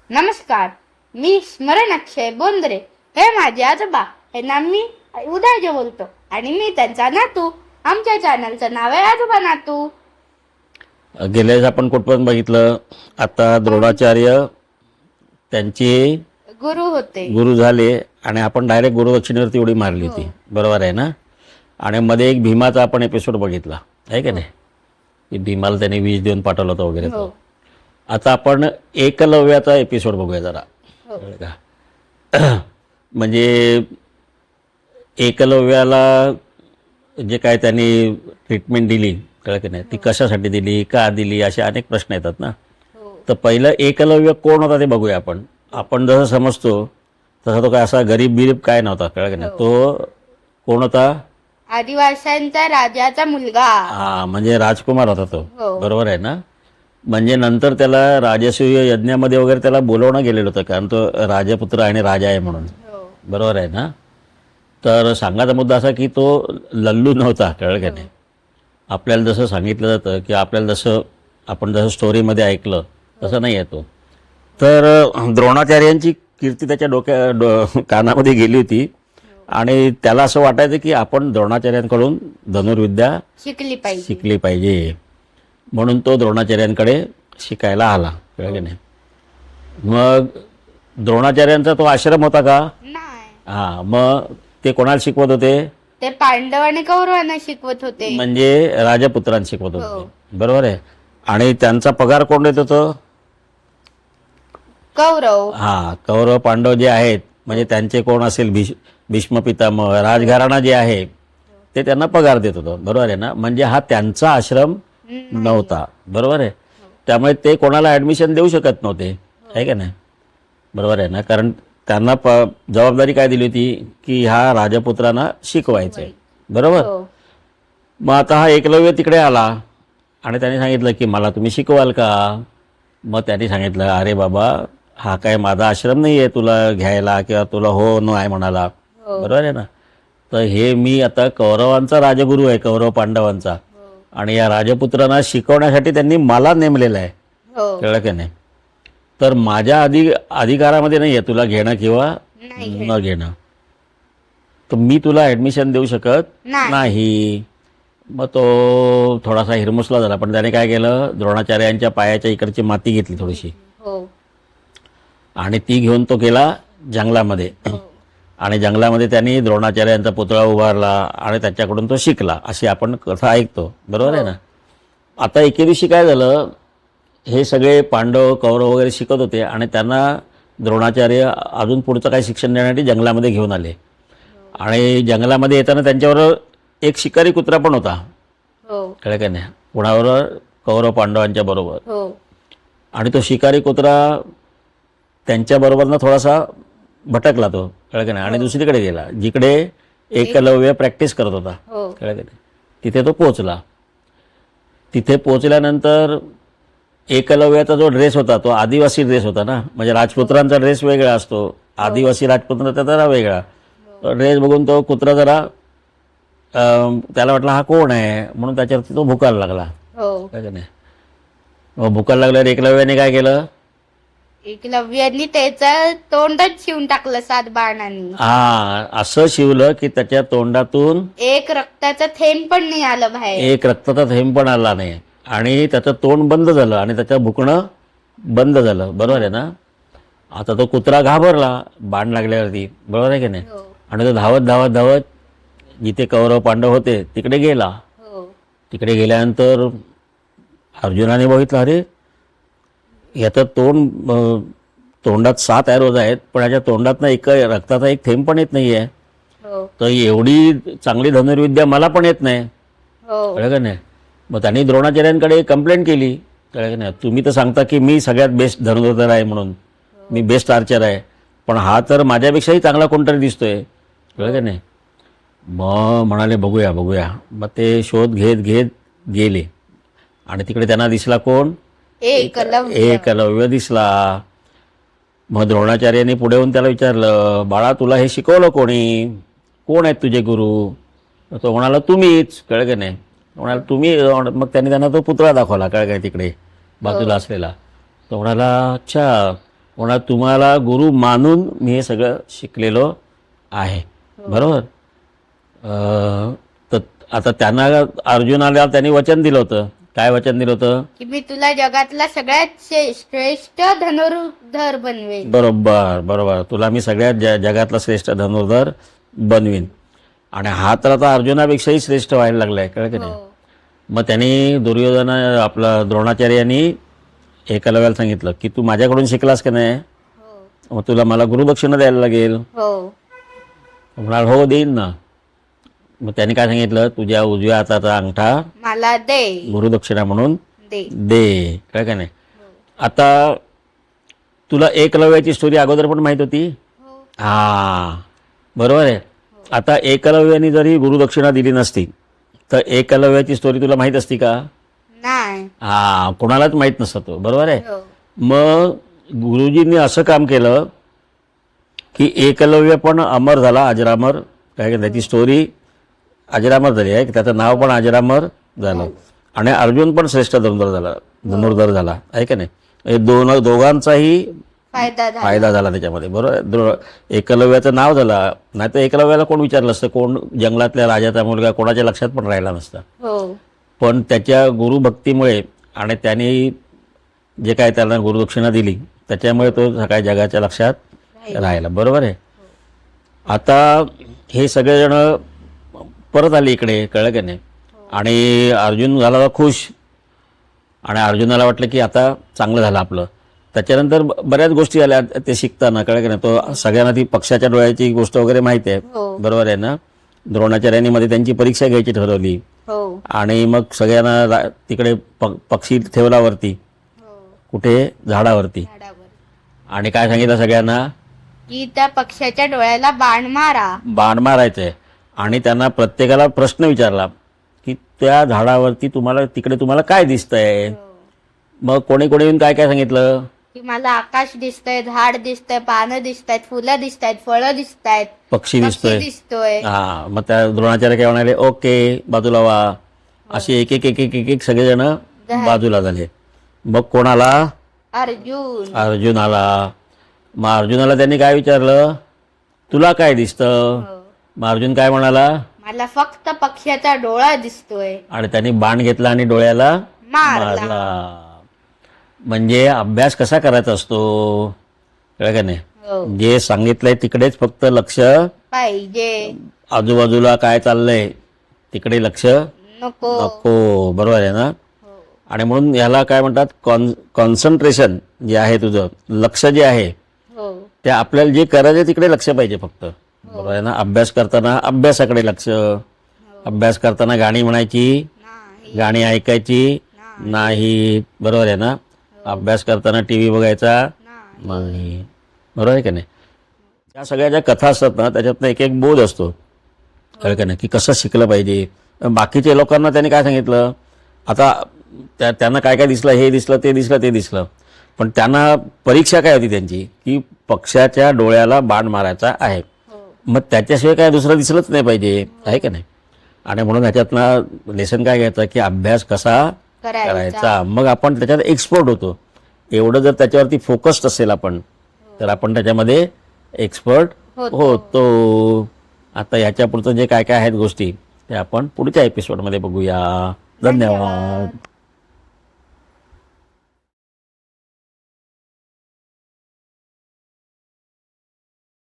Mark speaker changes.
Speaker 1: नमस्कार, मी स्मरण अक्षय बोंद्रे. हे माझे आजोबा. हे नाव मी उदयजे बोलतो आणि मी त्यांचा नातू. आमच्या चॅनलचं नाव आहे आजोबा नातू.
Speaker 2: गेल्यास आपण कुठपर्यंत बघितलं. आता द्रोणाचार्य त्यांचे
Speaker 1: गुरु होते.
Speaker 2: गुरु झाले आणि आपण डायरेक्ट गुरुदक्षिणेवरती उडी मारली होती. बरोबर आहे ना. आणि मध्ये एक भीमाचा आपण एपिसोड बघितला आहे का नाही, की भीमाला त्याने विष देऊन पाठवलं होतं वगैरे.
Speaker 1: हो.
Speaker 2: आता आपण एकलव्याचा एपिसोड बघूया जरा.
Speaker 1: हो.
Speaker 2: कळलं का? म्हणजे एकलव्याला जे काय त्यांनी ट्रीटमेंट दिली, कळलं की नाही, ती कशासाठी दिली, का दिली, असे अनेक प्रश्न येतात ना.
Speaker 1: हो.
Speaker 2: तर पहिलं एकलव्य कोण होता ते बघूया आपण. आपण जसं समजतो तसा तो काय असा गरीब बिरीब काय नव्हता, कळलं की नाही. तो कोण होता?
Speaker 1: आदिवासींचा राजाचा मुलगा.
Speaker 2: हा, म्हणजे राजकुमार होता तो.
Speaker 1: हो.
Speaker 2: बरोबर आहे ना. म्हणजे नंतर त्याला राजसूय यज्ञामध्ये वगैरे त्याला बोलवणं गेलेलं होतं, कारण तो राजपुत्र आणि राजा आहे म्हणून.
Speaker 1: हो.
Speaker 2: बरोबर आहे ना. तर सांगायचा मुद्दा असा की तो लल्लू नव्हता, कळलं की नाही. आपल्याला जसं सांगितलं जातं की आपल्याला जसं आपण जसं स्टोरीमध्ये ऐकलं तसं नाही आहे तो. तर द्रोणाचार्यांची कीर्ती त्याच्या कानामध्ये गेली होती आणि त्याला असं वाटायचं की आपण द्रोणाचार्यांकडून धनुर्विद्या
Speaker 1: शिकली पाहिजे.
Speaker 2: शिकली पाहिजे, म्हणून तो द्रोणाचार्यांकडे शिकायला आला, कळलं की नाही. मग द्रोणाचार्यांचा तो आश्रम होता का?
Speaker 1: नाही,
Speaker 2: हां. मग ते कोणाला शिकवत होते?
Speaker 1: ते पांडव आणि कौरवांना शिकवत होते.
Speaker 2: म्हणजे राजपुत्रांना शिकवत
Speaker 1: हो.
Speaker 2: होते. बरोबर आहे. आणि त्यांचा पगार कोण देत होतं?
Speaker 1: कौरव.
Speaker 2: हां, कौरव पांडव जे आहेत, म्हणजे त्यांचे कोण असेल, भीष्म पितामह, राजघराणा जे आहे ते त्यांना पगार देत होतं. बरोबर आहे ना. म्हणजे हा त्यांचा आश्रम नव्हता. बरोबर आहे. त्यामुळे ते कोणाला ॲडमिशन देऊ शकत नव्हते, आहे का नाही. बरोबर आहे ना. कारण त्यांना जबाबदारी काय दिली होती की ह्या राजपुत्रांना शिकवायचं आहे. बरोबर.
Speaker 1: हो.
Speaker 2: मग आता हा एकलव्य तिकडे आला आणि त्याने सांगितलं की मला तुम्ही शिकवाल का. मग त्यांनी सांगितलं, अरे बाबा, हा काय माझा आश्रम नाही आहे तुला घ्यायला किंवा तुला हो न आहे म्हणाला.
Speaker 1: हो.
Speaker 2: बरोबर आहे ना. तर हे मी आता कौरवांचा राजगुरू आहे, कौरव पांडवांचा, आणि या राजपुत्रांना शिकवण्यासाठी त्यांनी मला नेमलेलं आहे,
Speaker 1: हो.
Speaker 2: कळलं की नाही. तर माझ्या अधिकारामध्ये नाही आहे तुला घेणं किंवा
Speaker 1: नाही
Speaker 2: न घेणं. तर मी तुला ॲडमिशन देऊ शकत
Speaker 1: नाही.
Speaker 2: नाही. मग तो थोडासा हिरमुसला झाला, पण त्याने काय केलं, द्रोणाचार्यांच्या पायाच्या इकडची माती घेतली थोडीशी
Speaker 1: हो.
Speaker 2: आणि ती घेऊन तो गेला जंगलामध्ये. आणि जंगलामध्ये त्यांनी द्रोणाचार्यांचा पुतळा उभारला आणि त्याच्याकडून तो शिकला, अशी आपण कथा ऐकतो. बरोबर आहे ना. आता एके दिवशी काय झालं, हे सगळे पांडव कौरव वगैरे शिकत होते आणि त्यांना द्रोणाचार्य अजून पुढचं काही शिक्षण देण्यासाठी जंगलामध्ये घेऊन आले. आणि जंगलामध्ये येताना त्यांच्यावर एक शिकारी कुत्रा पण होता,
Speaker 1: हो.
Speaker 2: कळलं का नाही, कुणाबरोबर, कौरव पांडवांच्या बरोबर.
Speaker 1: हो.
Speaker 2: आणि तो शिकारी कुत्रा त्यांच्याबरोबरनं थोडासा भटकला तो, कळलं का नाही, आणि दुसरीकडे गेला जिकडे एकलव्य प्रॅक्टिस करत होता,
Speaker 1: हो.
Speaker 2: कळलं का नाही. तिथे तो पोचला. तिथे पोचल्यानंतर एकलव्याचा जो ड्रेस होता तो आदिवासी ड्रेस होता ना, म्हणजे राजपुत्रांचा ड्रेस वेगळा असतो, आदिवासी राजपुत्रांचा जरा वेगळा. तो ड्रेस बघून तो कुत्रा जरा त्याला वाटलं हा कोण आहे, म्हणून त्याच्यावरती तो भुकायला लागला,
Speaker 1: हो.
Speaker 2: काय का नाही. मग भुकायला लागल्यावर एकलव्याने काय केलं,
Speaker 1: एकलव्यानी त्याचं तोंडच शिवून टाकलं 7 बाणांनी.
Speaker 2: हा, असं शिवलं की त्याच्या तोंडातून
Speaker 1: एक रक्ताचं थेंब पण नाही आलं बाहेर.
Speaker 2: एक रक्ताचा थेंब पण आला नाही आणि त्याचं तोंड बंद झालं आणि त्याचं भुकणं बंद झालं. बरोबर आहे ना. आता तो कुत्रा घाबरला बाण लागल्यावरती, बरोबर आहे की नाही.
Speaker 1: हो.
Speaker 2: आणि तो धावत धावत धावत जिथे कौरव पांडव होते तिकडे गेला.
Speaker 1: हो.
Speaker 2: तिकडे गेल्यानंतर अर्जुनाने बघितलं, अरे याचं तोंडात 7 ॲरोज आहेत, पण याच्या तोंडातनं एक रक्ताचा एक थेंब पण येत नाही आहे.
Speaker 1: हो.
Speaker 2: तर एवढी चांगली धनुर्विद्या मला पण येत नाही,
Speaker 1: हो.
Speaker 2: कळलं का नाही. मग त्यांनी द्रोणाचार्यांकडे कंप्लेंट केली, कळलं का नाही. तुम्ही तर सांगता की मी सगळ्यात बेस्ट धनुर्धर आहे म्हणून, मी बेस्ट आर्चर आहे, पण हा तर माझ्यापेक्षाही चांगला कोणतरी दिसतोय, कळलं का नाही. मग म्हणाले बघूया बघूया. मग ते शोध घेत घेत गेले आणि तिकडे त्यांना दिसला कोण,
Speaker 1: एकलव्य.
Speaker 2: एकलव्य दिसला. मग द्रोणाचार्यांनी पुढे येऊन त्याला विचारलं, बाळा तुला हे शिकवलं कोणी, कोण आहेत तुझे गुरु. तो म्हणाला तुम्हीच, कळलं का नाही. म्हणाला तुम्ही. मग त्यांनी त्यांना तो पुतळा दाखवला, कळलं काय, तिकडे बाजूला असलेला. तो म्हणाला अच्छा म्हणा तुम्हाला गुरु मानून मी हे सगळं शिकलेलो आहे. बरोबर. तर आता त्यांना अर्जुनाला त्यांनी वचन दिलं होतं. काय वचन दिलं होतं?
Speaker 1: की मी तुला जगातला सगळ्यात श्रेष्ठ धनुर्धर बनवेन.
Speaker 2: बरोबर बरोबर. तुला मी सगळ्यात जगातला श्रेष्ठ धनुर्धर बनवीन. आणि हा तर आता अर्जुनापेक्षाही श्रेष्ठ व्हायला लागलाय, कळलं की नाही?
Speaker 1: हो.
Speaker 2: मग त्यांनी दुर्योधन आपला द्रोणाचार्य यांनी एकलव्याला सांगितलं की तू माझ्याकडून शिकलास की नाही,
Speaker 1: हो.
Speaker 2: मग तुला मला गुरुदक्षिणा द्यायला लागेल.
Speaker 1: हो.
Speaker 2: म्हणाल हो देईन ना. मग त्यांनी काय सांगितलं, तुझ्या उजव्या हाताचा अंगठा
Speaker 1: मला दे.
Speaker 2: गुरुदक्षिणा म्हणून
Speaker 1: दे.
Speaker 2: दे, कळलं का नाही? आता तुला एकलव्याची स्टोरी अगोदर पण माहित होती.
Speaker 1: हो.
Speaker 2: हा बरोबर आहे. आता एकलव्याने जरी गुरुदक्षिणा दिली नसती तर एकलव्याची स्टोरी तुला माहित असती का?
Speaker 1: नाही.
Speaker 2: हा, कोणालाच माहित नसतं तो. बरोबर आहे.
Speaker 1: हो.
Speaker 2: मग गुरुजींनी असं काम केलं की एकलव्य पण अमर झाला, अजरामर. काय की त्याची स्टोरी अजरामर झाली आहे, त्याचं नाव पण अजरामर झालं. आणि अर्जुन पण श्रेष्ठ धनुर्धर झाला आहे का नाही? हे दोघांचाही फायदा झाला त्याच्यामध्ये. बरोबर. एकलव्याचं नाव झालं, नाही तर एकलव्याला कोण विचारलं असतं, कोण जंगलातल्या राजाचा मुलगा, कोणाच्या लक्षात पण राहिला नसता.
Speaker 1: हो.
Speaker 2: पण त्याच्या गुरुभक्तीमुळे आणि त्यांनी जे काय त्याला गुरुदक्षिणा दिली त्याच्यामुळे तो सगळ्या जगाच्या लक्षात राहिला. बरोबर आहे. आता हे सगळेजण परत आले इकडे, कळलं की नाही? आणि अर्जुन झाला खुश. आणि अर्जुनाला वाटलं की आता चांगलं झालं आपलं. त्याच्यानंतर बऱ्याच गोष्टी आल्या ते शिकताना, कळलं की नाही? तो सगळ्यांना ती पक्षाच्या डोळ्याची गोष्ट वगैरे माहिती आहे.
Speaker 1: हो.
Speaker 2: बरोबर आहे ना? द्रोणाचार्यांनी मध्ये त्यांची परीक्षा घ्यायची ठरवली.
Speaker 1: हो.
Speaker 2: आणि मग सगळ्यांना तिकडे पक्षी ठेवला वरती.
Speaker 1: हो.
Speaker 2: कुठे? झाडावरती.
Speaker 1: झाडावर.
Speaker 2: आणि काय सांगितलं सगळ्यांना?
Speaker 1: की त्या पक्ष्याच्या डोळ्याला बाण मारा.
Speaker 2: बाण मारायचंय. आणि त्यांना प्रत्येकाला प्रश्न विचारला की त्या झाडावरती तिकडे तुम्हाला काय दिसतंय? मग कोणी येऊन काय काय सांगितलं?
Speaker 1: की मला आकाश दिसतंय, झाड दिसतंय, पानं दिसतायत, फुलं दिसतायत, फळं दिसतायत,
Speaker 2: पक्षी दिसतोय.
Speaker 1: दिसतोय.
Speaker 2: हा. मग त्या द्रोणाचार्य काय म्हणाले, ओके बाजूला व्हा. असे एक एक एक एक एक एक सगळेजण बाजूला झाले. मग कोणाला? अर्जुनाला. मग अर्जुनाला त्यांनी काय विचारलं, तुला काय दिसतं? मग अर्जुन काय म्हणाला,
Speaker 1: मला फक्त पक्ष्याचा डोळा दिसतोय.
Speaker 2: आणि त्यांनी बाण घेतला आणि डोळ्याला मारला. म्हणजे अभ्यास कसा करायचा असतो, कळलं का नाही? जे सांगितलंय तिकडेच फक्त लक्ष
Speaker 1: पाहिजे.
Speaker 2: आजूबाजूला काय चाललंय तिकडे लक्ष नको. बरोबर आहे ना? आणि म्हणून याला काय म्हणतात, कॉन्सन्ट्रेशन जे आहे, तुझं लक्ष जे आहे ते आपल्याला जे करायचं तिकडे लक्ष पाहिजे फक्त. बरोबर आहे ना? अभ्यास करताना अभ्यासाकडे लक्ष. अभ्यास करताना गाणी म्हणायची, गाणी ऐकायची नाही. बरोबर आहे ना? अभ्यास करताना टीव्ही बघायचा नाही. बरोबर आहे का नाही? त्या सगळ्या ज्या कथा असतात ना त्याच्यातनं एक एक बोध असतो, कळलं का नाही? की कसं शिकलं पाहिजे. बाकीच्या लोकांना त्यांनी काय सांगितलं, आता त्यांना काय काय दिसलं, हे दिसलं, ते दिसलं, ते दिसलं. पण त्यांना परीक्षा काय होती त्यांची, की पक्षाच्या डोळ्याला बाण मारायचा आहे. मग त्याच्याशिवाय काय दुसरं दिसलंच नाही पाहिजे, आहे का नाही? आणि म्हणून ह्याच्यातनं लेसन काय घ्यायचं की अभ्यास कसा करायचा. मग आपण त्याच्यात एक्सपर्ट होतो. एवढं जर त्याच्यावरती फोकस्ड असेल आपण तर आपण त्याच्यामध्ये एक्सपर्ट होतो. आता ह्याच्या पुढचं जे काय काय आहेत गोष्टी ते आपण पुढच्या एपिसोडमध्ये बघूया. धन्यवाद.